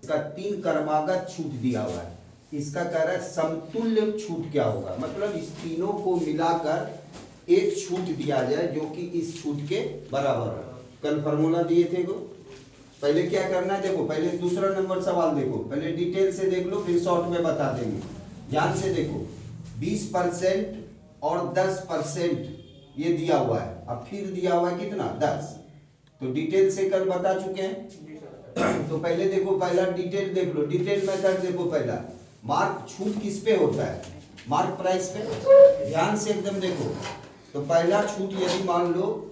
का 3 क्रमागत छूट दिया हुआ है। इसका कह रहा है समतुल्य छूट क्या होगा, मतलब इस तीनों को मिलाकर एक छूट दिया जाए जो कि इस छूट के बराबर हो। कल फॉर्मूला दिए थे वो, पहले क्या करना है देखो, पहले दूसरा नंबर सवाल देखो, पहले डिटेल से देख लो फिर शॉर्ट में बता देंगे। ध्यान से देखो 20% और 10% ये दिया हुआ है, अब फिर दिया हुआ है कितना 10, तो डिटेल से कल बता चुके हैं। तो पहले देखो पहला डिटेल देख लो, डिटेल मेथड देखो, पहला मार्क छूट किस पे होता है, मार्क प्राइस पे। ध्यान से एकदम देखो, तो पहला छूट यदि मान लो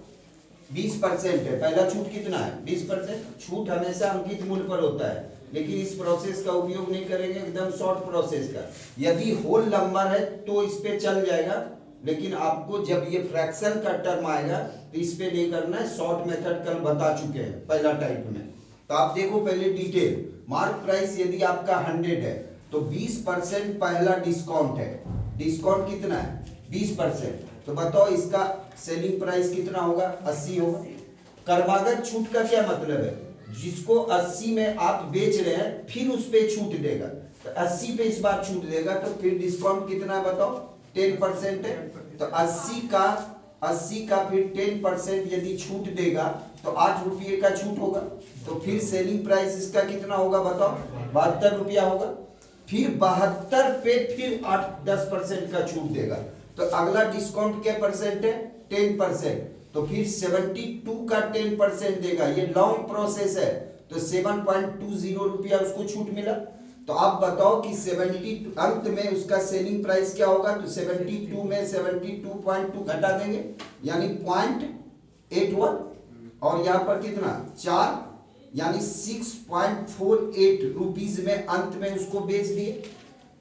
20% है, पहला छूट कितना है 20%। छूट हमेशा अंकित मूल्य पर होता है, लेकिन इस प्रोसेस का उपयोग नहीं करेंगे, एकदम शॉर्ट प्रोसेस का। यदि होल नंबर है तो इस पे चल जाएगा, लेकिन आपको जब ये फ्रैक्शन का टर्म आएगा तो इस पे नहीं करना है, शॉर्ट मेथड कल बता चुके हैं पहला टाइप में। तो आप देखो पहले डिटेल, मार्क प्राइस यदि आपका 100 है तो 20% पहला डिस्काउंट है, डिस्काउंट कितना है 20%, तो बताओ इसका सेलिंग प्राइस कितना होगा 80 होगा। क्रमागत छूट का क्या मतलब है, जिसको 80 में आप बेच रहे हैं फिर उस पे छूट देगा, तो 80 पे इस बार छूट देगा, तो फिर डिस्काउंट कितना है बताओ 10% है, तो 80 का फिर 10% यदि छूट देगा तो 8 रुपये का छूट होगा, तो फिर सेलिंग प्राइस इसका कितना होगा बताओ 72 रुपया होगा। फिर 72 पे फिर 8-10% का छूट देगा, तो अगला डिस्काउंट क्या परसेंट है 10%, तो फिर 72 का 10% देगा, ये लॉन्ग प्रोसेस है, तो 7.20 रुपया उसको छूट मिला। तो आप बताओ कि 70 अंत में उसका सेलिंग प्राइस क्या होगा, तो 72 में 72.2 घटा देंगे यानी 0.81, और यहाँ पर कितना 4 यानी 6.48 रुपीज में अंत में उसको बेच दिए।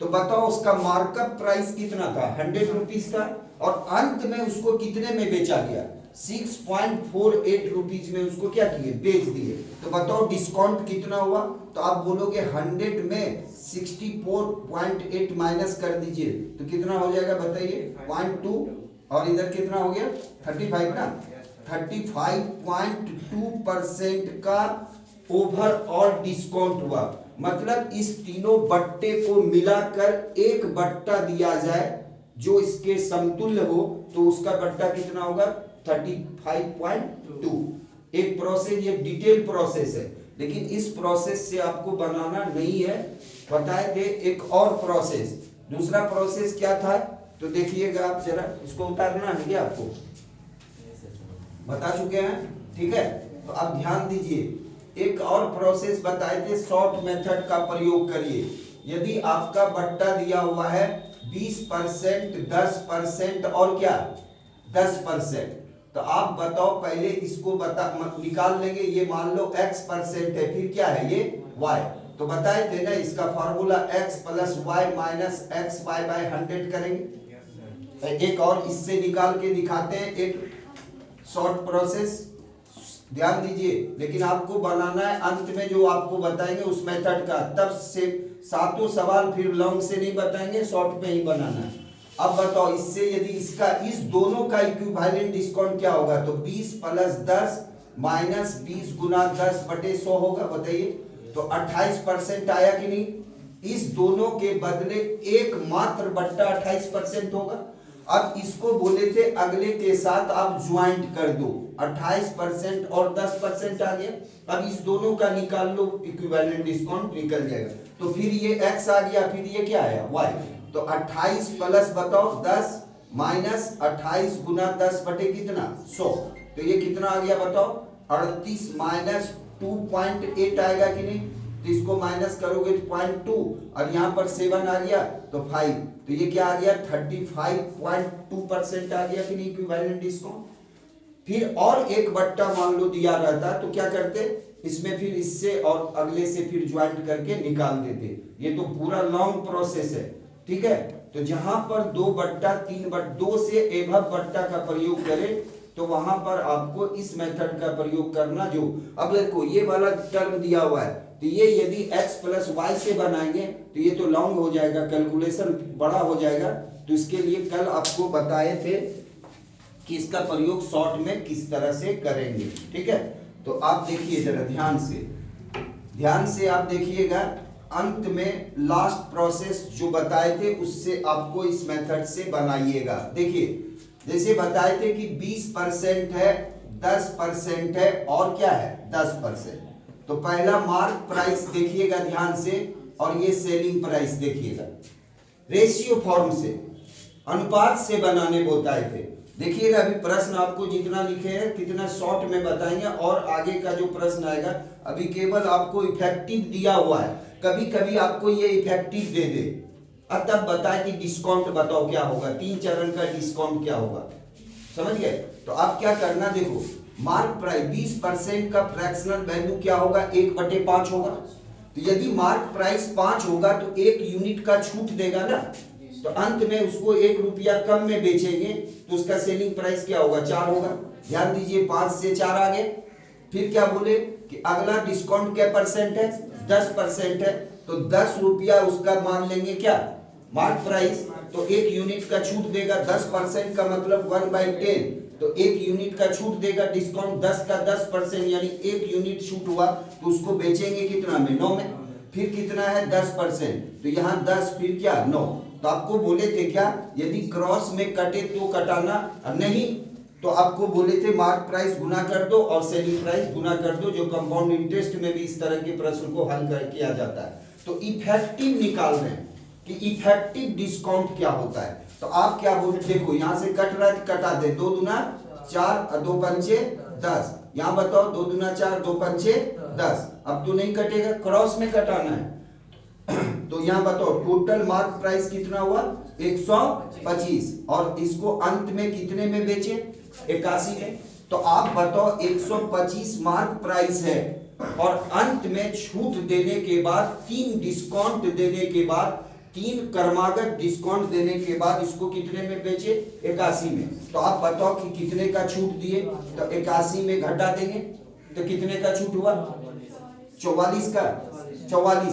तो बताओ उसका मार्कअप प्राइस कितना था 100 रुपीज का, और अंत में उसको कितने में बेचा गया 6.48 रुपीज में उसको क्या किए बेच दिए। तो बताओ डिस्काउंट कितना हुआ, तो आप बोलोगे 100 में 64.8 माइनस कर दीजिए तो कितना हो जाएगा बताइए 0.2, और इधर कितना हो गया 35 ना, 35.2% का ओवरऑल डिस्काउंट हुआ। मतलब इस तीनों बट्टे को मिलाकर एक बट्टा दिया जाए जो इसके समतुल्य हो, तो उसका बट्टा कितना होगा 35.2। एक प्रोसेस, ये डिटेल प्रोसेस है, लेकिन इस प्रोसेस से आपको बनाना नहीं है, बताए थे एक और प्रोसेस। दूसरा प्रोसेस क्या था, तो देखिएगा आप जरा, इसको उतारना है क्या आपको बता चुके हैं, ठीक है। तो अब ध्यान दीजिए, एक और प्रोसेस बताए थे, शॉर्ट मेथड का प्रयोग करिए। यदि आपका बट्टा दिया हुआ है 20%, 10% और क्या 10%, तो आप बताओ पहले इसको निकाल लेंगे, ये मान लो x% है, फिर क्या है ये y, तो बताए थे ना इसका formula x plus y minus x y by 100 करेंगे। एक और इससे निकाल के दिखाते हैं एक शॉर्ट प्रोसेस, ध्यान दीजिए, लेकिन आपको बनाना है अंत में जो आपको बताएंगे उस मेथड का, तब से सातों सवाल फिर लॉन्ग से नहीं बताएंगे, शॉर्ट में ही बनाना है। अब बताओ इससे यदि इसका इस दोनों का इक्विवेलेंट डिस्काउंट क्या होगा, तो 20 प्लस 10 माइनस 20 गुना 10/100 होगा, बताइए तो 28% आया कि नहीं। इस दोनों के बदले एकमात्र बट्टा 28% होगा। अब इसको बोले थे अगले के साथ आप ज्वाइंट कर दो, 28% और 10% आ गया। अब इस दोनों का निकाल लो, इक्विवेलेंट डिस्काउंट निकल जाएगा, तो फिर ये x आ गया, फिर ये क्या आया y, तो 28 प्लस बताओ 10 माइनस 28 गुना 10 बटे कितना 100, तो ये कितना आ गया बताओ 38 माइनस 2.8 आएगा कि नहीं, तो इसको माइनस करोगे तो 0.2, और यहाँ पर 7 आ गया तो 5, तो ये क्या आ गया 35.2% आ गया कि नहीं इक्विवेलेंट डिस्काउंट। फिर और एक बट्टा मान लो दिया रहता तो क्या करते, इसमें फिर इससे और अगले से फिर ज्वाइंट करके निकाल देते, ये तो पूरा लॉन्ग प्रोसेस है, ठीक है। तो जहां पर 2 से एभव बट्टा का प्रयोग करें तो वहां पर आपको इस मेथड का प्रयोग करना। जो अब देखो ये वाला टर्म दिया हुआ है, तो ये यदि x प्लस वाई से बनाएंगे तो ये तो लॉन्ग हो जाएगा, कैलकुलेशन बड़ा हो जाएगा, तो इसके लिए कल आपको बताए थे कि इसका प्रयोग शॉर्ट में किस तरह से करेंगे, ठीक है। तो आप देखिए जरा ध्यान से, ध्यान से आप देखिएगा, अंत में लास्ट प्रोसेस जो बताए थे उससे आपको इस मेथड से बनाइएगा। देखिए जैसे बताए थे कि 20% है, 10% है और क्या है 10%। तो पहला मार्क प्राइस देखिएगा ध्यान से, और ये सेलिंग प्राइस देखिएगा। रेशियो फॉर्म से, अनुपात से बनाने बताए थे। देखिएगा अभी प्रश्न आपको जितना लिखे हैं कितना शॉर्ट में बताएंगे, और आगे का जो प्रश्न आएगा अभी केवल आपको इफेक्टिव दिया हुआ है, कभी कभी आपको ये इफेक्टिव दे दे और तब बताए कि डिस्काउंट बताओ क्या होगा, 3 चरण का डिस्काउंट क्या होगा, समझ गए। तो आप क्या करना, देखो मार्क प्राइस 20% का फ्रैक्शनल वैल्यू क्या होगा, 1/5 होगा। तो यदि मार्क प्राइस 5 होगा तो 1 यूनिट का छूट देगा ना, तो अंत में उसको 1 रुपया कम में बेचेंगे तो उसका सेलिंग प्राइस क्या होगा, 4 होगा। ध्यान दीजिए 5 से 4 आ गए। फिर क्या बोले कि अगला डिस्काउंट क्या परसेंट है, 10% है, तो 10 रुपया उसका मान लेंगे क्या मार्क प्राइस, तो 1 यूनिट का छूट देगा। 10% का मतलब 1/10, तो 1 यूनिट का छूट देगा डिस्काउंट, 10 का 10% यानी 1 यूनिट छूट हुआ, तो उसको बेचेंगे कितना में, 9 में। फिर कितना है 10%, तो यहाँ 10 फिर क्या 9। तो आपको बोले थे क्या, यदि क्रॉस में कटे तो कटाना, नहीं तो आपको बोले थे मार्क प्राइस गुना कर दो और सेलिंग प्राइस गुना कर दो, जो कंपाउंड इंटरेस्ट में भी इस तरह के प्रश्न को हल कर किया जाता है। तो इफेक्टिव निकाल रहे हैं कि इफेक्टिव डिस्काउंट क्या होता है। तो आप क्या बोलते, देखो यहाँ से कट रहा है, कटा दे, 2 दूना 4 और 2 पंचे 10। यहाँ बताओ 2 दूना 4, 2 पंचे 10। अब तो नहीं कटेगा, क्रॉस में कटाना है। तो यहाँ बताओ टोटल मार्क प्राइस कितना हुआ, 125, और इसको अंत में कितने में बेचे, 81 में। तो आप बताओ 125 मार्क प्राइस है और अंत में छूट देने के बाद, 3 डिस्काउंट देने के बाद, 3 क्रमागत डिस्काउंट देने के बाद इसको कितने में बेचे, 81 में। तो आप बताओ कि कितने का छूट दिए, तो 81 में घटा देंगे तो कितने का छूट हुआ, 44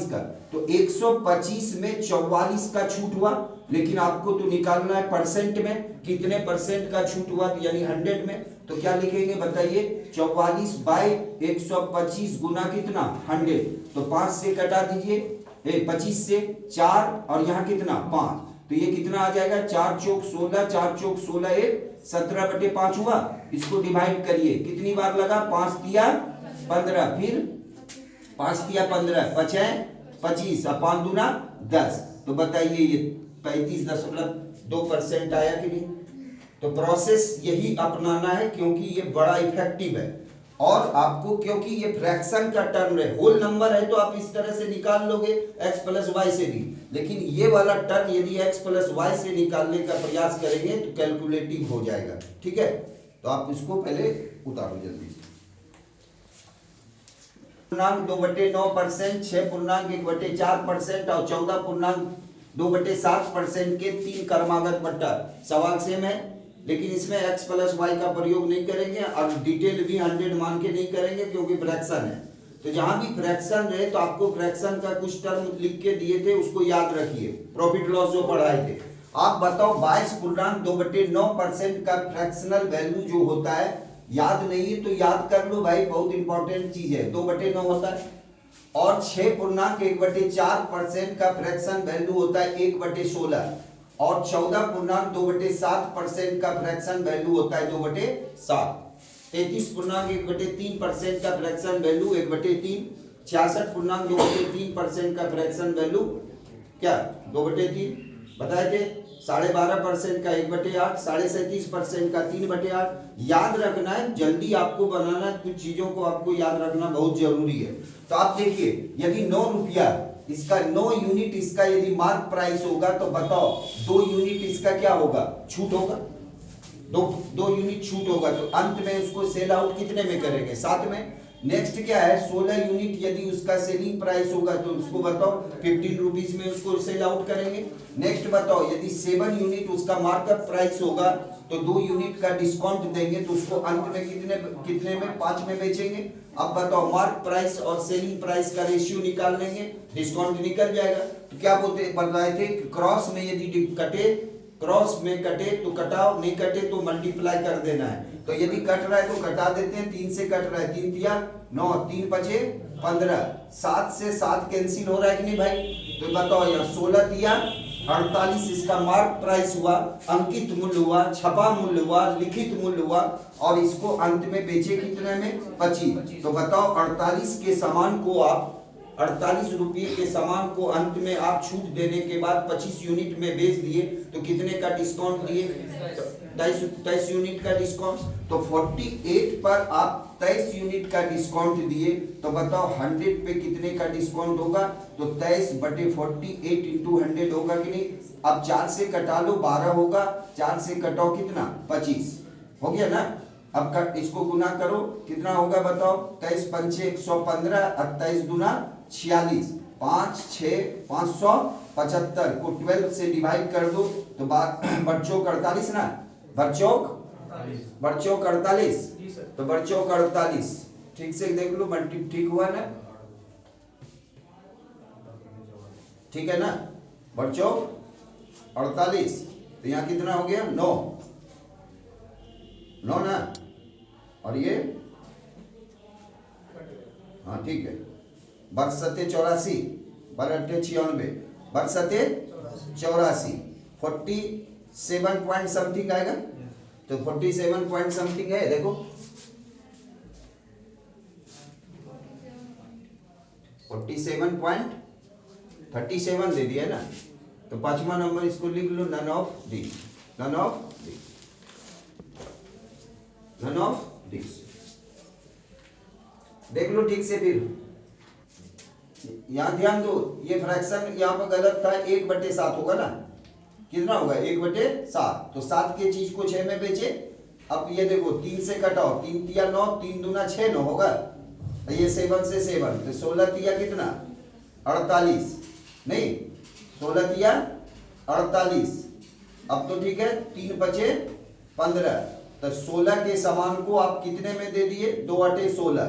का। तो 125 में 44 का छूट हुआ, लेकिन आपको तो निकालना है परसेंट में, कितने परसेंट का छूट हुआ, यानी 100 में। तो क्या लिखेंगे बताइए, 44/125 गुना कितना 100। तो 5 से कटा दीजिए, 25 से 4 और यहाँ कितना 5, तो ये कितना आ जाएगा, 4 चौक 16, 4 चौक 16, 17/5 हुआ। इसको डिवाइड करिए, कितनी बार लगा, 5 तिया 15, फिर 5 तिया 15, 25 और 5 दूना 10। तो बताइए ये 35.2% आया कि नहीं। तो प्रोसेस यही अपनाना है, क्योंकि ये बड़ा इफेक्टिव है। और आपको क्योंकि ये फ्रैक्शन का टर्म है, होल नंबर है तो आप इस तरह से निकाल लोगे x + y से भी, लेकिन ये वाला टर्म यदि x + y से निकालने का प्रयास करेंगे तो कैलकुलेटिव हो जाएगा, ठीक है। तो आप इसको पहले उतारो जल्दी से। 2/9%, 6.1/4% और 14.2/7% के 3 क्रमागत बट्टा। सवाल सेम है, लेकिन इसमें x + y का प्रयोग नहीं करेंगे और डिटेल भी 100 मान के नहीं करेंगे, क्योंकि फ्रैक्शन है। तो जहां भी फ्रैक्शन रहे तो आपको फ्रैक्शन का कुछ टर्म लिख के दिए थे, उसको याद रखिए, प्रॉफिट लॉस जो पढ़ाए थे। आप बताओ 22.2/9% का फ्रैक्शनल वैल्यू जो होता है, याद नहीं है तो याद कर लो भाई, बहुत इंपॉर्टेंट चीज है, 2/9 होता है। और 6.1/4% का फ्रैक्शन वैल्यू होता है 1/16, और 14.2/7% का फ्रैक्शन वैल्यू होता है 2/7। 33.1/3% का फ्रैक्शन वैल्यू 1/3। 66.2/3% का फ्रैक्शन वैल्यू क्या 2/3 बताए थे। 12.5% का 1/8, 37.5% का 3/8। याद रखना है, जल्दी आपको बनाना है, कुछ चीजों को आपको याद रखना बहुत जरूरी है। तो आप देखिए, यदि 9 रुपया इसका 9 यूनिट इसका यदि मार्क प्राइस होगा, तो बताओ 2 यूनिट इसका क्या होगा, छूट होगा, 2 यूनिट छूट होगा। तो अंत में उसको सेल आउट कितने में करेंगे, 7 में। नेक्स्ट क्या है, 16 यूनिट यदि उसका सेलिंग प्राइस होगा तो उसको बताओ 15 रुपीज में उसको सेल आउट करेंगे। नेक्स्ट बताओ यदि 7 यूनिट उसका मार्कअप प्राइस होगा तो 2 यूनिट का डिस्काउंट देंगे, तो उसको अंत में कितने में 5 में बेचेंगे। अब बताओ मार्क प्राइस और सेलिंग प्राइस का रेशियो निकाल लेंगे, डिस्काउंट निकल जाएगा। तो क्या बोलते बताए थे, क्रॉस में यदि कटे, क्रॉस में कटे तो कटाओ, नहीं कटे तो मल्टीप्लाई कर देना है। तो तो यदि कट रहा है तो कटा देते हैं, 3 से कट रहा है, 3 तिया 9, 3 पचे 15, 7 से 7 कैंसिल हो रहा है कि नहीं भाई? तो बताओ यहाँ 16 तिया 48 इसका मार्क प्राइस हुआ, अंकित मूल्य हुआ, छपा मूल्य हुआ, लिखित मूल्य हुआ, और इसको अंत में बेचे कितने में? 25। तो बताओ 48 के सामान को आप 48 रुपये के सामान को अंत में आप छूट देने के बाद 25 यूनिट में बेच दिए तो कितने का डिस्काउंट दिए? 23 यूनिट का डिस्काउंट। तो 48 पर आप 23 यूनिट का डिस्काउंट दिए, तो बताओ 100 पे कितने का डिस्काउंट होगा? तो 23/48 इंटू 100 होगा कि नहीं? अब 4 से कटा लो 12 होगा, 4 से कटाओ कितना? 25 हो गया ना। अब इसको गुना करो, कितना होगा बताओ? 23 पंचे 115, 28 दूना 46, 5 6 575 को 12 से डिवाइड कर दो तो बच्चों 48 ना, बच्चों 48, तो बच्चों 48 ठीक से देख लो, मल्टी ठीक हुआ ना? ठीक है ना बच्चों? 48 तो यहाँ कितना हो गया? 9 ना, और ये हाँ ठीक है, बरसते 84, बरटे 96, बरसते 84, 47 पॉइंट समथिंग आएगा। तो 47 पॉइंट समथिंग है, देखो 47.37 दे दिया ना। तो 5वां नंबर इसको लिख लो, none of this, none of this, none of this. देख लो ठीक से, फिर यहां ध्यान दो, ये फ्रैक्शन यहाँ पर गलत था, 1/7 होगा ना, कितना होगा? 1/7। तो 7 के चीज को 6 में बेचे। अब ये देखो 3 से कटाओ, 3 तिया 9, 3 दूना 6 9 होगा, ये 7 से 7, तो 16 तिया कितना? 48 नहीं, 16 तिया 48। अब तो ठीक है, 3 बचे 15, तो 16 के सामान को आप कितने में दे दिए? 2 8 16।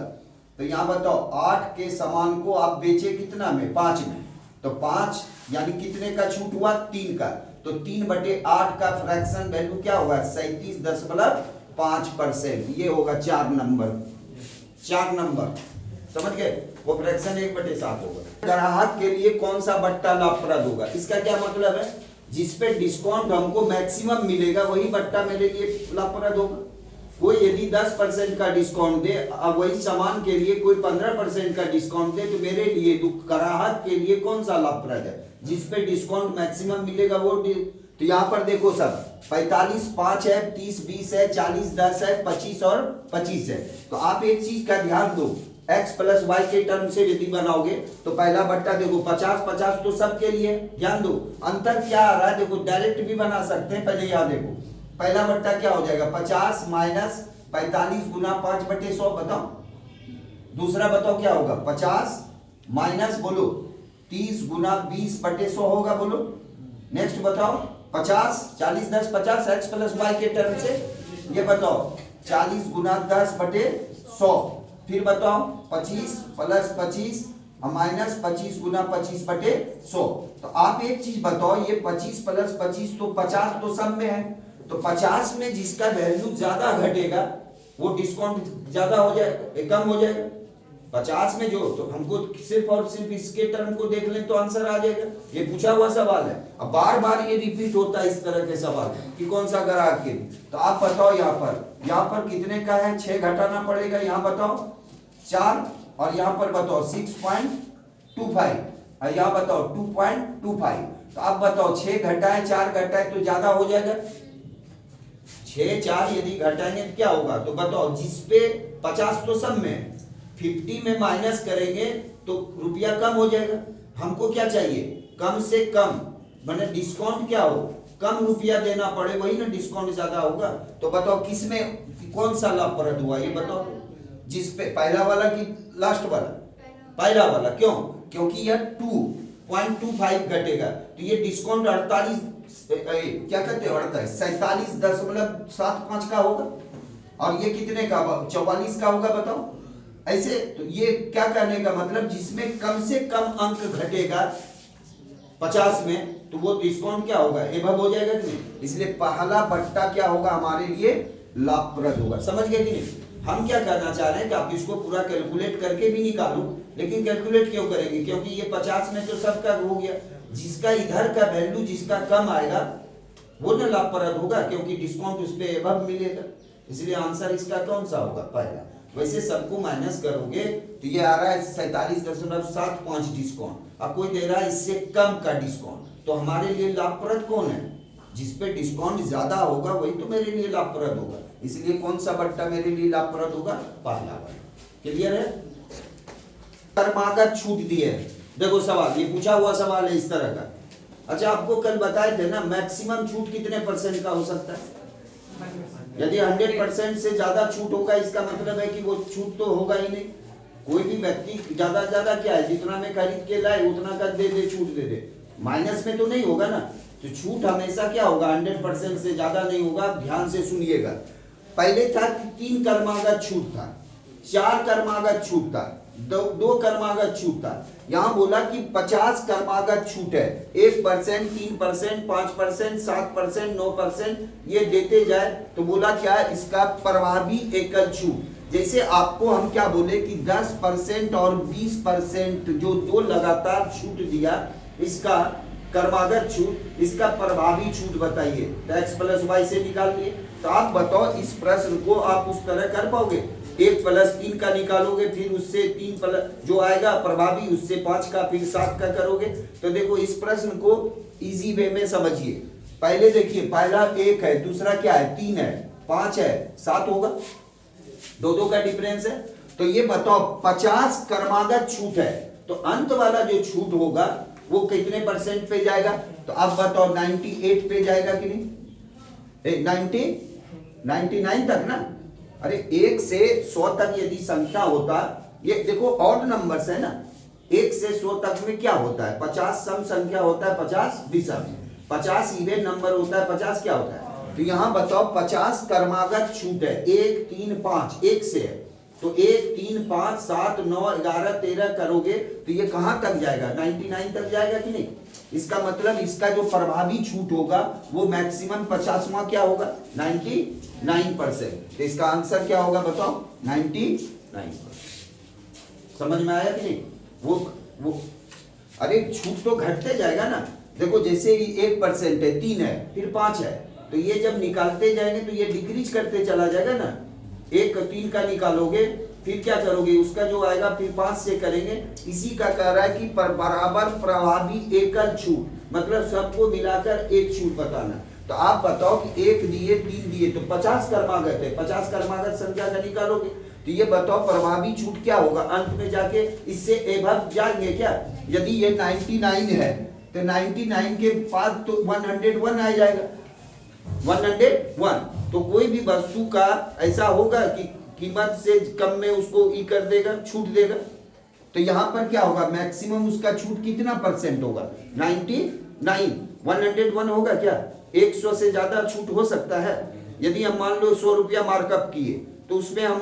तो यहाँ बताओ 8 के सामान को आप बेचे कितना में? 5 में। तो 5 यानी कितने का छूट हुआ? 3 का। तो 3/8 का फ्रैक्शन वैल्यू क्या होगा? 37.5%। ये होगा 4 नंबर, 4 नंबर, समझ गए? वो फ्रैक्शन 1/7 होगा। ग्राहक के लिए कौन सा बट्टा लाभप्रद होगा? इसका क्या मतलब है? जिसपे डिस्काउंट हमको मैक्सिमम मिलेगा वही बट्टा मेरे लिए लाभप्रद होगा। कोई यदि 10% का डिस्काउंट दे, अब वही सामान के लिए कोई 15% का डिस्काउंट दे, तो मेरे लिए ग्राहक के लिए कौन सा लाभप्रद है? जिसपे डिस्काउंट मैक्सिमम मिलेगा वो। तो यहाँ पर देखो सब 45 5 है, 30 20 है, 40 10 है, 25 और 25 है। तो आप एक चीज का ध्यान दो, x + y के टर्म से यदि बनाओगे तो पहला बट्टा देखो 50 50 तो सबके लिए, ध्यान दो अंतर क्या आ रहा है, देखो डायरेक्ट भी बना सकते हैं। पहले यहाँ देखो पहला बट्टा क्या हो जाएगा? 50 माइनस 45 गुना 5/100, बताओ। दूसरा बताओ क्या होगा? 50 माइनस बोलो 30 गुना 20/100 होगा, बोलो। नेक्स्ट बताओ 50 40 10 50 x + y के टर्म से, ये बताओ 40 गुना 10/100। फिर बताओ 25 + 25 माइनस 25 गुना 25/100। तो आप एक चीज बताओ, ये 25 + 25 तो 50 तो सब में है, तो 50 में जिसका वैल्यू ज्यादा घटेगा वो डिस्काउंट ज्यादा हो जाएगा, कम हो जाएगा। 50 में जो, तो हमको सिर्फ और सिर्फ इसके टर्म को देख लें तो आंसर आ जाएगा। ये पूछा हुआ सवाल है। अब बार बार ये रिपीट होता है इस तरह के सवाल कि कौन सा ग्राहक के, तो आप बताओ यहाँ पर कितने का है? 6 घटाना पड़ेगा, यहाँ बताओ 4, और यहाँ पर बताओ 6.25, और यहाँ बताओ 2.25। तो आप बताओ 6 घटाए 4 घटाए तो ज्यादा हो जाएगा। 6 4 यदि घटाएंगे तो क्या होगा? तो बताओ जिसपे 50 तो सब में, 50 में माइनस करेंगे तो रुपया कम हो जाएगा। हमको क्या चाहिए? कम से कम, माने डिस्काउंट क्या हो, कम रुपया देना पड़े, वही ना डिस्काउंट ज्यादा होगा। तो बताओ किसमें कौन सा लाभप्रद हुआ, ये बताओ। जिसपे पहला वाला कि लास्ट वाला? पहला वाला। क्यों? क्योंकि यह 2.25 घटेगा, तो ये डिस्काउंट 48 क्या कहते हैं 47.75 का होगा, और ये कितने का? 44 का होगा, बताओ। ऐसे तो ये क्या कहने का मतलब, जिसमें कम से कम अंक घटेगा 50 में, तो वो डिस्काउंट क्या होगा? एबव हो जाएगा कि नहीं? इसलिए पहला बट्टा क्या होगा हमारे लिए? लाभप्रद होगा। समझ गए कि नहीं? हम क्या करना चाह रहे हैं कि आप इसको पूरा कैलकुलेट करके भी निकालो, लेकिन कैलकुलेट क्यों करेंगे? क्योंकि ये 50 में तो सबका हो गया, जिसका इधर का वैल्यू जिसका कम आएगा वो ना लाभप्रद होगा, क्योंकि डिस्काउंट उस पे एबव मिलेगा। इसलिए आंसर इसका कौन सा होगा? पहला। वैसे सबको माइनस करोगे तो ये आ रहा है 47.75 डिस्काउंट, और कोई दे रहा है इससे कम का डिस्काउंट, तो हमारे लिए लाभप्रद कौन है? जिसपे डिस्काउंट ज्यादा होगा वही तो मेरे लिए लाभप्रद होगा। इसलिए कौन सा बट्टा मेरे लिए लाभप्रद होगा? पहला वाला। क्लियर है? कर्मागत छूट दिए। देखो सवाल, ये पूछा हुआ सवाल है इस तरह का। अच्छा, आपको कल बताए थे ना मैक्सिमम छूट कितने % का हो सकता है? यदि 100% से ज्यादा छूट होगा, इसका मतलब है कि वो छूट तो होगा ही नहीं। कोई भी व्यक्ति ज्यादा ज्यादा क्या है, जितना में खरीद के लाए उतना का दे दे, छूट दे दे, माइनस में तो नहीं होगा ना। तो छूट हमेशा क्या होगा? 100% से ज्यादा नहीं होगा। ध्यान से सुनिएगा, पहले था कि 3 कर्मागत छूट था, 4 कर्मागत छूट था, 2 कर्मागत छूट था। यहाँ बोला कि 50 कर्मागत छूट है, 1%, 3%, 5%, 7%, 9% ये देते जाए तो बोला क्या है? इसका प्रभावी एकल छूट। जैसे आपको हम क्या बोले कि 10% और 20% जो 2 लगातार छूट दिया, इसका कर्मागत छूट, इसका प्रभावी छूट बताइए। तो x + y से निकाल लिए। तो आप बताओ इस प्रश्न को आप उस तरह कर पाओगे? 1 + 3 का निकालोगे, फिर उससे 3 प्लस जो आएगा प्रभावी, उससे 5 का, फिर 7 का करोगे। तो देखो इस प्रश्न को इजी वे में समझिए। पहले देखिए, पहला 1 है, दूसरा क्या है? 3 है, 5 है, 7 होगा, 2 का डिफरेंस है। तो ये बताओ 50 कर्मागत छूट है, तो अंत वाला जो छूट होगा वो कितने % पे जाएगा? तो आप बताओ 98 पे जाएगा कि नहीं? 99 तक ना। अरे 1 से 100 तक यदि संख्या होता, ये देखो ऑड नंबर्स है ना, 1 से 100 तक में क्या होता है? 50 सम संख्या होता है, 50 विषम, 50 इवन नंबर होता है, 50 क्या होता है? तो यहाँ बताओ 50 कर्मागत छूट है, 1, 3, 5, 1 से है, तो 1, 3, 5, 7, 9, 11, 13 करोगे तो ये कहां तक जाएगा? 99 तक जाएगा कि नहीं? इसका मतलब इसका जो प्रभावी छूट होगा वो मैक्सिमम 50वां क्या होगा? 99%। तो इसका आंसर क्या होगा बताओ? 99%। समझ में आया कि नहीं? वो अरे छूट तो घटते जाएगा ना। देखो जैसे 1% है, 3 है, फिर 5 है, तो ये जब निकालते जाएंगे तो ये डिक्रीज करते चला जाएगा ना। 1 3 का निकालोगे, फिर क्या करोगे? उसका जो आएगा फिर 5 से करेंगे। इसी का कह रहा है कि बराबर प्रभावी एकल छूट, मतलब सबको मिलाकर एक छूट बताना। तो आप बताओ कि 1 दिए, 3 दिए, तो 50 कर्मागत है, 50 कर्मागत संख्या का निकालोगे तो ये बताओ प्रभावी छूट क्या होगा? अंत में जाके इससे एबव जाएंगे क्या? यदि ये 99 है तो 99 के बाद तो 101 आ जाएगा, 101। तो कोई भी वस्तु का ऐसा होगा कि कीमत से कम में उसको ई कर देगा, छूट देगा। तो यहाँ पर क्या होगा? मैक्सिमम उसका छूट कितना % होगा? 99। 101 होगा क्या? 100 से ज्यादा छूट हो सकता है। यदि हम मान लो 100 रुपया मार्कअप किए तो उसमें हम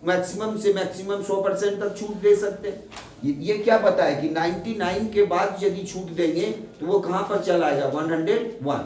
मैक्सिमम से मैक्सिमम 100% तक छूट दे सकते हैं। ये क्या बताया कि 99 के बाद यदि छूट देंगे तो वो कहां पर चला आएगा? 101।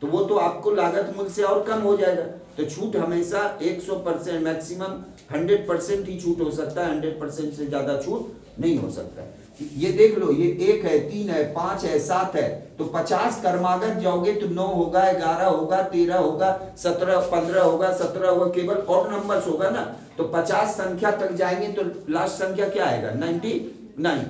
तो वो तो आपको लागत मूल्य से और कम हो जाएगा। तो छूट हमेशा 100% मैक्सिमम 100% ही छूट हो सकता है, 100% से ज्यादा छूट नहीं हो सकता है। ये देख लो, ये 1 है, 3 है, 5 है, 7 है, तो 50 कर्मागत जाओगे तो 9 होगा, 11 होगा, 13 होगा, 17, 15 होगा, 17 होगा, केवल ऑड नंबर्स होगा ना। तो 50 संख्या तक जाएंगे तो लास्ट संख्या क्या आएगा? 99।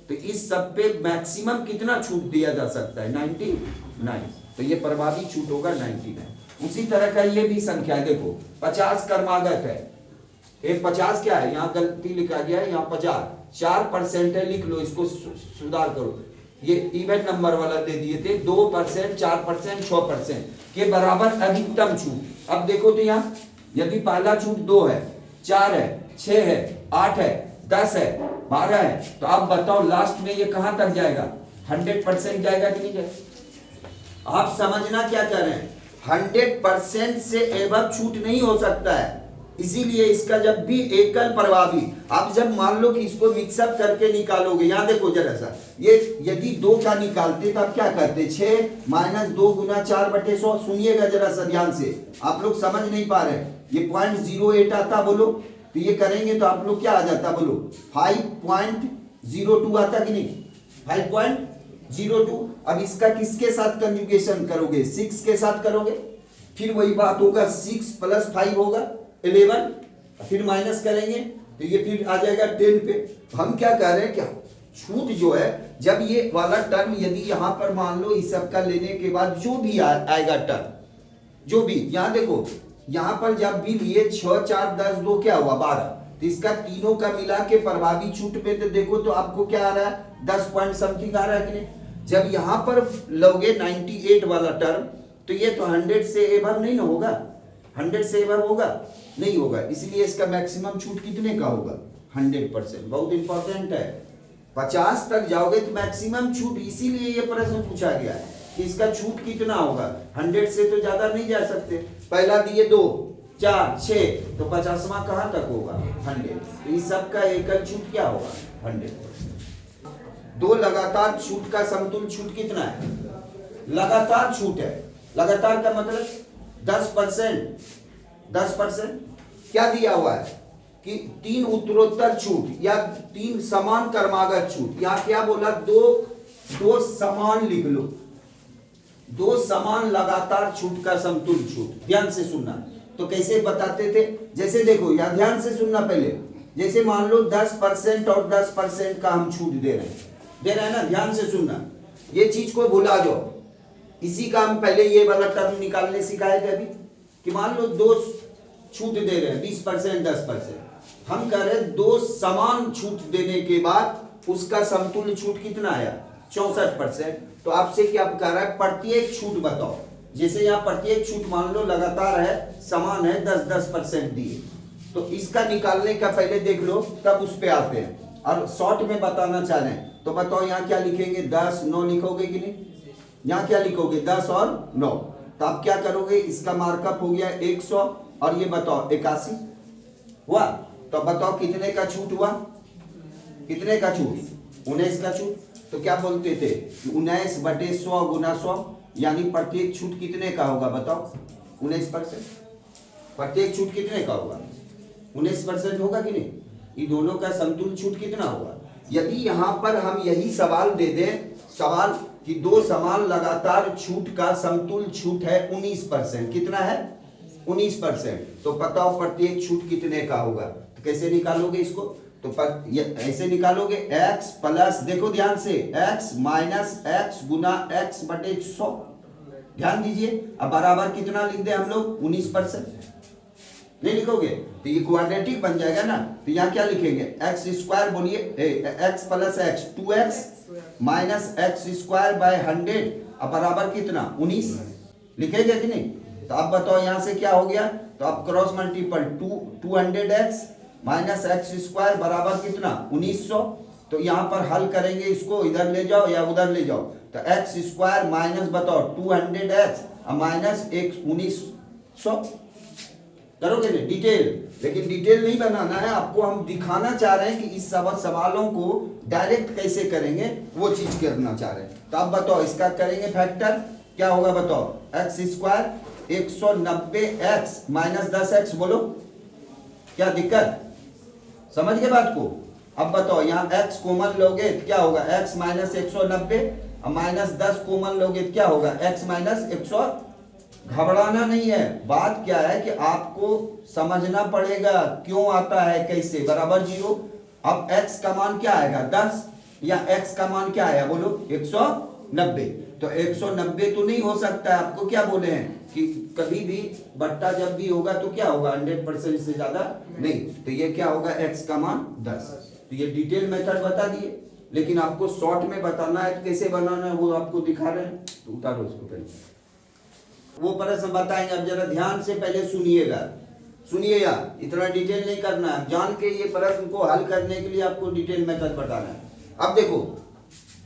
तो इस सब पे मैक्सिमम कितना छूट दिया जा सकता है? 99। तो ये प्रभावी छूट होगा 99। उसी तरह का ये भी संख्या है, देखो 50 कर्मागत है, ये 50 क्या है? यहाँ गलती लिखा गया है, यहाँ 50 4% है, लिख लो, इसको सुधार करो। ये इवन नंबर वाला दे दिए थे, 2%, 4%, 6% के बराबर अधिकतम छूट। अब देखो तो यहाँ यदि पहला छूट 2 है, 4 है, 6 है, 8 है, 10 है, 12 है, तो आप बताओ लास्ट में ये कहां तक जाएगा? 100% जाएगा कि नहीं जाएगा? आप समझना क्या कह रहे हैं? 100% से एबव छूट नहीं हो सकता है। इसीलिए इसका जब भी एकल प्रभावी, आप जब मान लो कि इसको मिक्सअप करके निकालोगे, यहाँ देखो जरा सा, ये यदि 2 का निकालते तो आप क्या करते, 6 - 2 × 4/100। सुनिएगा जरा सा ध्यान से, आप लोग समझ नहीं पा रहे, ये 0.08 आता, बोलो तो ये करेंगे तो आप लोग क्या आ जाता, बोलो 5.02 आता कि नहीं, 5.02। अब इसका किसके साथ कंजुगेशन करोगे, 6 के साथ करोगे, फिर वही बात होगा, 6 + 5 होगा 11, फिर माइनस करेंगे तो ये फिर आ जाएगा 10 पे। हम क्या कह रहे हैं, क्या छूट जो है, जब ये वाला टर्म यदि यहाँ पर मान लो इस सब का लेने के बाद जो भी आएगा टर्म, जो भी, यहाँ देखो यहाँ पर जब भी लिए 6 4 10 2 क्या हुआ 12, तो इसका तीनों का मिला के प्रभावी छूट पे तो देखो तो आपको क्या आ रहा है, 10 पॉइंट समथिंग आ रहा है कि नहीं। जब यहाँ पर लोगे 98 वाला टर्म, तो ये तो 100 से एबव नहीं ना होगा, 100 से एबव होगा, नहीं होगा, इसलिए इसका मैक्सिमम छूट कितने का होगा, 100%। बहुत इंपॉर्टेंट है, 50 तक जाओगे तो मैक्सिमम छूट, इसीलिए ये प्रश्न पूछा गया है कि इसका छूट कितना होगा, 100 से तो ज्यादा नहीं जा सकते। पहला दिए 2 4 6, तो 50वां कहाँ तक होगा, 100। तो इस सब का एकल छूट क्या होगा, 100। 2 लगातार छूट का समतुल्य छूट कितना है, लगातार छूट है, लगातार का मतलब 10%। 10% क्या दिया हुआ है कि 3 उत्तरोत्तर छूट या 3 समान क्रमागत छूट, यहाँ क्या बोला, 2 समान लिख लो, 2 समान लगातार छूट का समतुल्य छूट। ध्यान से सुनना, तो कैसे बताते थे, जैसे देखो यहाँ ध्यान से सुनना पहले, जैसे मान लो 10% और 10% का हम छूट दे रहे हैं ना, ध्यान से सुनना, ये चीज को भुला जाओ। इसी का हम पहले ये वाला टर्म निकालने सिखाए थे अभी, कि मान लो 2 छूट दे रहे हैं, 20% 10%, हम कह रहे हैं 2 समान छूट देने के बाद उसका समतुल्य छूट कितना आया, 64%। तो आपसे क्या कह रहा है, प्रत्येक छूट बताओ, जैसे यहाँ प्रत्येक छूट मान लो लगातार है, समान है, 10% दिए, तो इसका निकालने का पहले देख लो, तब उस पे आते हैं। और शॉर्ट में बताना चाह रहे हैं तो बताओ यहाँ क्या लिखेंगे, 10 9 लिखोगे कि नहीं, यहाँ क्या लिखोगे, 10 और 9, तो आप क्या करोगे, इसका मार्कअप हो गया 100, और ये बताओ 81 हुआ, तो बताओ कितने का छूट हुआ, कितने का छूट, 19 का छूट। तो क्या बोलते थे, 19/100 × 100, यानी प्रत्येक छूट कितने का होगा, बताओ 19%। प्रत्येक छूट कितने का होगा, 19% होगा कि नहीं। ये दोनों का समतुल्य छूट कितना होगा। यदि यहाँ पर हम यही सवाल दे दें, सवाल कि 2 समान लगातार छूट का समतुल्य छूट है 19%, कितना है 19%, तो बताओ प्रत्येक छूट कितने का होगा। तो कैसे निकालोगे इसको, तो ऐसे निकालोगे, x प्लस, देखो ध्यान से, x माइनस x गुना x/100, ध्यान दीजिए। अब बराबर कितना लिख दे हम लोग, 19%, नहीं लिखोगे तो ये क्वाड्रेटिक बन जाएगा ना। तो यहाँ क्या लिखेंगे, x², बोलिए x plus x 2x minus x²/100, अब बराबर कितना 19, लिखेंगे कि नहीं। तो अब बताओ यहाँ से क्या हो गया, तो अब cross multiple 200x minus x² बराबर कितना 1900। तो यहाँ पर हल करेंगे, इसको इधर ले जाओ या उधर ले जाओ, तो x² माइनस बताओ 200x माइनस 1900 करोगे ना डिटेल। लेकिन डिटेल नहीं बनाना है आपको, हम दिखाना चाह रहे हैं कि इस सब सवालों को डायरेक्ट कैसे करेंगे, वो चीज करना चाह रहे हैं। तो अब बताओ इसका करेंगे फैक्टर, क्या होगा बताओ, x² 190x माइनस 10x, बोलो क्या दिक्कत, समझ गए बात को। अब बताओ यहाँ x कॉमन लोगे तो क्या होगा, x माइनस 190 माइनस 10 कॉमन लोगे तो क्या होगा, x माइनस 100। घबराना नहीं है, बात क्या है कि आपको समझना पड़ेगा क्यों आता है, कैसे, बराबर 0। अब x का मान क्या आएगा 10, या x का मान क्या आया बोलो 190। तो 190 तो नहीं हो सकता है, आपको क्या बोले हैं कि कभी भी बट्टा जब भी होगा तो क्या होगा 100% से ज्यादा नहीं। तो ये क्या होगा, x का मान 10। तो ये डिटेल मेथड बता दिए, लेकिन आपको शॉर्ट में बताना है तो कैसे बनाना है वो आपको दिखा रहे हैं। तो उतारो उसको पहले, वो प्रश्न बताएंगे। अब जरा ध्यान से पहले सुनिएगा, सुनिएगा, इतना डिटेल नहीं करना है, जान के ये प्रश्न को हल करने के लिए आपको डिटेल मेथड बताना है। अब देखो,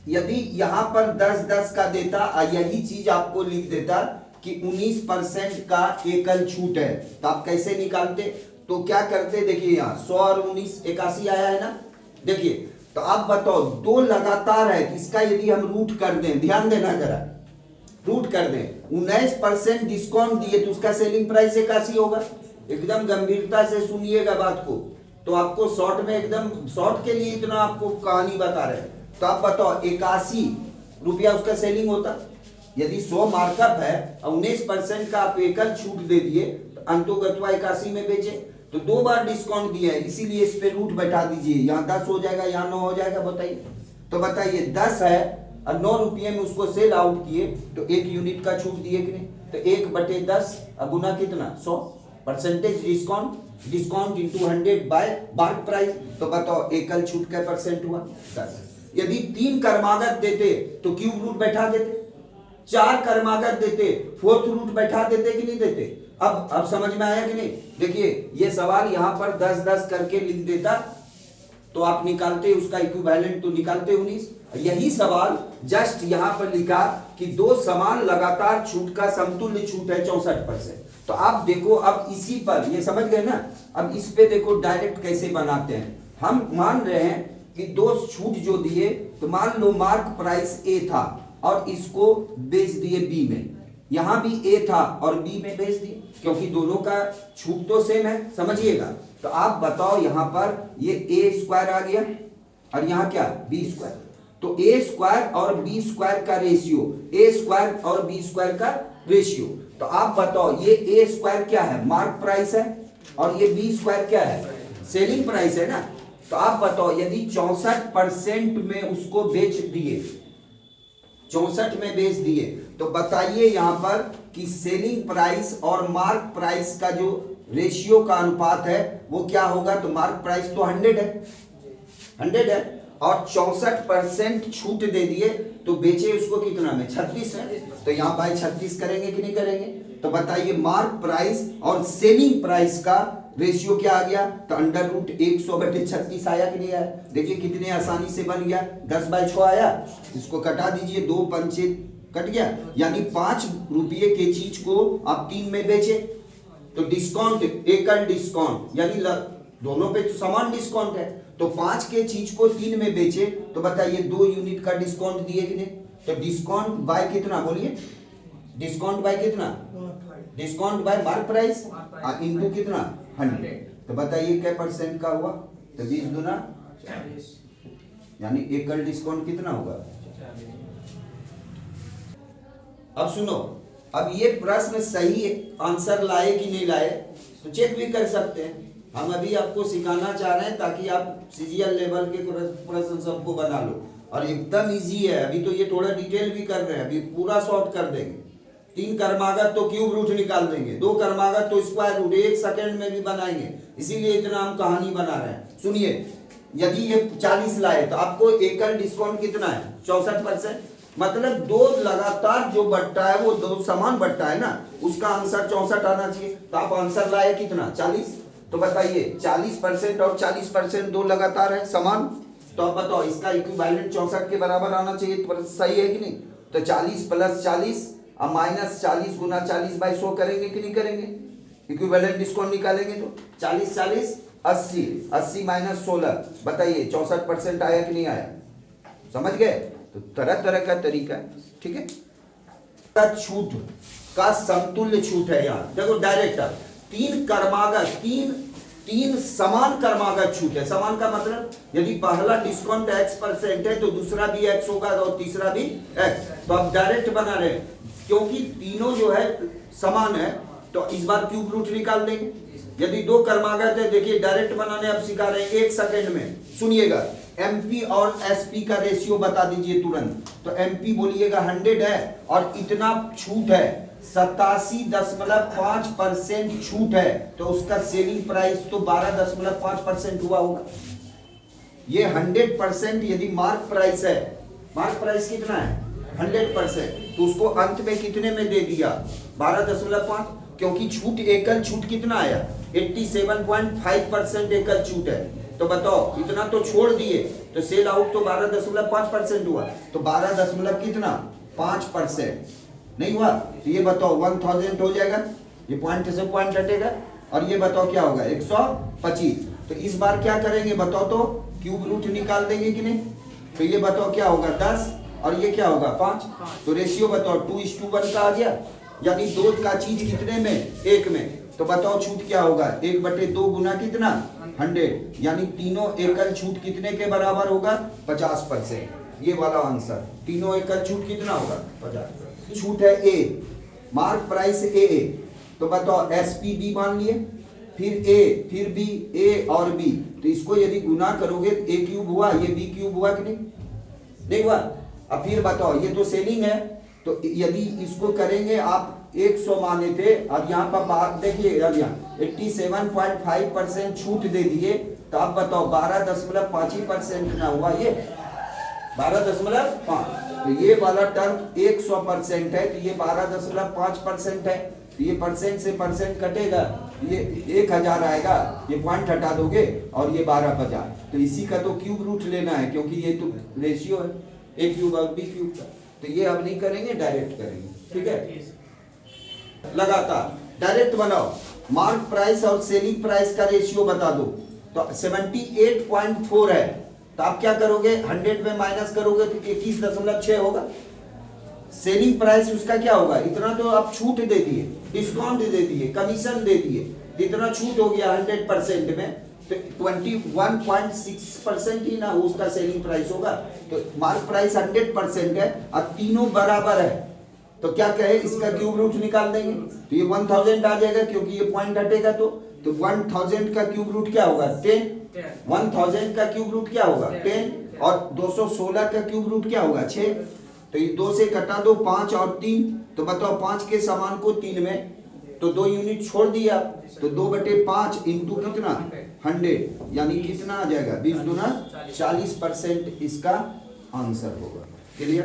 यदि यहाँ पर 10-10 का देता, यही चीज आपको लिख देता कि 19% का एकल छूट है, तो आप कैसे निकालते, तो क्या करते देखिए यहाँ 100 और 19 81 आया है ना। देखिए तो आप बताओ दो लगातार है, इसका यदि हम रूट कर दें, ध्यान देना जरा, रूट कर दें 19% डिस्काउंट दिए तो उसका सेलिंग प्राइस 81 होगा। एकदम गंभीरता से सुनिएगा बात को, तो आपको शॉर्ट में एकदम शॉर्ट के लिए इतना आपको कहानी बता रहे हैं। तो आप बताओ 81 रुपया उसका सेलिंग होता। यदि 100 मार्कअप है और 19% का आप एकल छूट दे दिए तो अंतोगत्वा 81 में बेचे, तो 2 बार डिस्काउंट दिया है, इसीलिए इस पे रूट बैठा दीजिए। यहाँ 10 हो जाएगा, यहाँ 9 हो जाएगा। बताइए तो बताइए 10 है और 9 रुपये में उसको सेल आउट किए तो 1 यूनिट का छूट दिए कि नहीं, तो 1/10 अब गुना कितना 100 percentage discount, discount into 100 bye mark price. तो बताओ एकल छूट का परसेंट हुआ 10। यदि 3 कर्मागत देते तो क्यूब रूट बैठा देते, 4 कर्मागत देते 4th रूट बैठा देते कि नहीं देते। अब समझ में आया कि नहीं। देखिए ये सवाल यहाँ पर 10-10 करके लिख देता तो आप निकालते उसका इक्विवेलेंट, तो निकालते 19। यही सवाल जस्ट यहाँ पर लिखा कि 2 समान लगातार छूट का समतुल्य छूट है 64%। तो आप देखो अब इसी पर, ये समझ गए ना। अब इस पे देखो डायरेक्ट कैसे बनाते हैं। हम मान रहे हैं कि 2 छूट जो दिए, तो मान लो मार्क प्राइस ए था और इसको बेच दिए बी में, यहां भी ए था और बी में बेच दिए, क्योंकि दोनों का छूट तो सेम है, समझिएगा। तो आप बताओ यहां पर ये ए स्क्वायर आ गया और यहां क्या बी स्क्वायर, तो ए स्क्वायर और बी स्क्वायर का रेशियो, ए स्क्वायर और बी स्क्वायर का रेशियो। तो आप बताओ ये ए स्क्वायर क्या है, मार्क प्राइस है, और ये बी स्क्वायर क्या है, सेलिंग प्राइस है ना। तो आप बताओ यदि 64% में उसको बेच दिए, 64 में बेच दिए, तो बताइए यहां पर कि सेलिंग प्राइस और मार्क प्राइस का जो रेशियो का अनुपात है वो क्या होगा। तो मार्क प्राइस तो 100 है, 100 है, और 64% छूट दे दिए तो बेचे उसको कितना में 36 है। तो यहाँ बाय 36 करेंगे कि नहीं करेंगे। तो बताइए मार्क प्राइस और सेलिंग प्राइस का रेशियो क्या आ गया, तो √100/36 आया कि नहीं आया। देखिए कितने आसानी से बन गया, 10/6 आया, इसको कटा दीजिए, 2 पंचे कट गया, यानी 5 रुपये के चीज को आप 3 में बेचे। तो डिस्काउंट, एकल डिस्काउंट, यानी दोनों पे तो समान डिस्काउंट है, तो 5 के चीज को 3 में बेचे, तो बताइए 2 यूनिट का डिस्काउंट दिए कि नहीं। तो डिस्काउंट बाय कितना, बोलिए डिस्काउंट बाय कितना, discount bye mark price into कितना 100। तो बताइए क्या परसेंट का हुआ, तो 20 गुना 40, यानी एकल डिस्काउंट कितना होगा। अब सुनो, अब ये प्रश्न सही आंसर लाए कि नहीं लाए तो चेक भी कर सकते हैं। हम अभी आपको सिखाना चाह रहे हैं ताकि आप सीजीएल लेवल के प्रश्न सबको बना लो, और एकदम इजी है। अभी तो ये थोड़ा डिटेल भी कर रहे हैं, अभी पूरा शॉर्ट कर देंगे। 3 कर्मागत तो क्यूब रूट निकाल देंगे, 2 कर्मागत तो स्क्वायर रूट, 1 सेकंड में भी बनाएंगे, इसीलिए इतना हम कहानी बना रहे हैं। सुनिए, यदि ये 40 लाए तो आपको एकल डिस्काउंट कितना है 64%, मतलब 2 लगातार जो बढ़ता है वो 2 समान बढ़ता है ना, उसका आंसर 64 आना चाहिए। तो आप आंसर लाए कितना 40। तो बताइए 40% और 40% 2 लगातार है समान, तो आप बताओ इसका इक्विवेलेंट 64 के बराबर आना चाहिए। तो सही है कि नहीं। तो 40 + 40 अब -40 गुना 40/100 करेंगे कि नहीं करेंगे, इक्विवेलेंट डिस्काउंट निकालेंगे। तो 40 40 80, 80 - 16, बताइए 64% आया कि नहीं आया, समझ गए। तो तरह तरह का तरीका है, ठीक है। छूट का समतुल्य छूट है यहाँ, देखो डायरेक्ट 3 कर्मागत, 3 समान कर्मागत छूट है। समान का मतलब यदि पहला डिस्काउंट X% है तो दूसरा भी X होगा और तीसरा भी X। तो आप डायरेक्ट बना रहे हैं क्योंकि तीनों जो है समान है, तो इस बार क्यूब रूट निकाल देंगे। यदि 2 कर्मागत है, देखिए डायरेक्ट बनाने आप सिखा रहे हैं 1 सेकंड में। सुनिएगा, MP और SP का रेशियो बता दीजिए तुरंत। तो MP बोलिएगा 100 है और इतना छूट है 87.5% छूट है, तो उसका सेलिंग प्राइस तो 12.5% हुआ होगा। ये 100% यदि मार्क प्राइस है, मार्क प्राइस कितना है 100%, तो उसको अंत में कितने में दे दिया 12.5, क्योंकि छूट एकल छूट कितना आया 87.5% एकल छूट है। तो बताओ इतना तो छोड़ दिए, तो सेल आउट तो 12.5% हुआ, तो 12 कितना 5% नहीं हुआ। तो ये बताओ 1000 हो जाएगा, ये पॉइंट से पॉइंट हटेगा, और ये बताओ क्या होगा 125। तो इस बार क्या करेंगे बताओ तो, क्यूब रूट निकाल देंगे कि नहीं। तो ये बताओ क्या होगा 10 और ये क्या होगा 5। तो रेशियो बताओ 2:1 का आ गया, यानी 2 का चीज कितने में, 1 में। तो बताओ छूट क्या होगा 1/2 गुना कितना 100, यानी तीनों एकल छूट कितने के बराबर होगा 50%। ये वाला आंसर, तीनों एकल छूट कितना होगा 50%। छूट है ए, मार्क प्राइस ए, तो बताओ एसपीबी मान लिए, फिर ए, फिर बी, ए और बी। तो इसको यदि गुना करोगे ए क्यूब हुआ, ये बी क्यूब हुआ कि नहीं हुआ। अब फिर बताओ ये तो सेलिंग है, तो यदि इसको करेंगे आप 100 माने थे, अब यहाँ पर बात देखिए, अब यहाँ 87.5% छूट दे दिए, तो आप बताओ 12.5% ना हुआ ये 12.5। तो ये वाला टर्म 100% है, तो ये 12.5% है। तो ये परसेंट से परसेंट कटेगा, ये 1000 आएगा, ये पॉइंट हटा दोगे और ये 1250। तो इसी का तो क्यूब रूट लेना है, क्योंकि ये तो रेशियो है ए क्यूब और बी क्यूब का। तो ये अब नहीं करेंगे, डायरेक्ट करेंगे, ठीक है। लगातार डायरेक्ट बनाओ, मार्क प्राइस और सेलिंग प्राइस का रेशियो बता दो। तो 78.4 है, तो आप क्या करोगे 100 में माइनस करोगे तो 21.6 होगा। सेलिंग प्राइस उसका क्या होगा, इतना तो आप छूट दे दिए, डिस्काउंट दे दिए, कमीशन दे दिए, जितना छूट हो गया 100% में, तो 21.6% ही ना उसका सेलिंग प्राइस होगा। तो मार्क प्राइस 100% है और तीनों बराबर है, तो क्या कहे इसका क्यूब रूट निकाल देंगे, तो ये 1000 आ जाएगा, क्योंकि ये पॉइंट हटेगा। तो 1000 का क्यूब रूट क्या होगा 10, 1000 का क्यूब रूट क्या होगा 10, और 216 का क्यूब रूट क्या होगा 6। तो ये 2 से कटा दो 5 और 3, तो बताओ 5 के समान को 3 में, तो 2 यूनिट छोड़ दिया, तो 2/5 इंटू कितना 100, यानी कितना आ जाएगा 20 गुना 40% इसका आंसर होगा। क्लियर।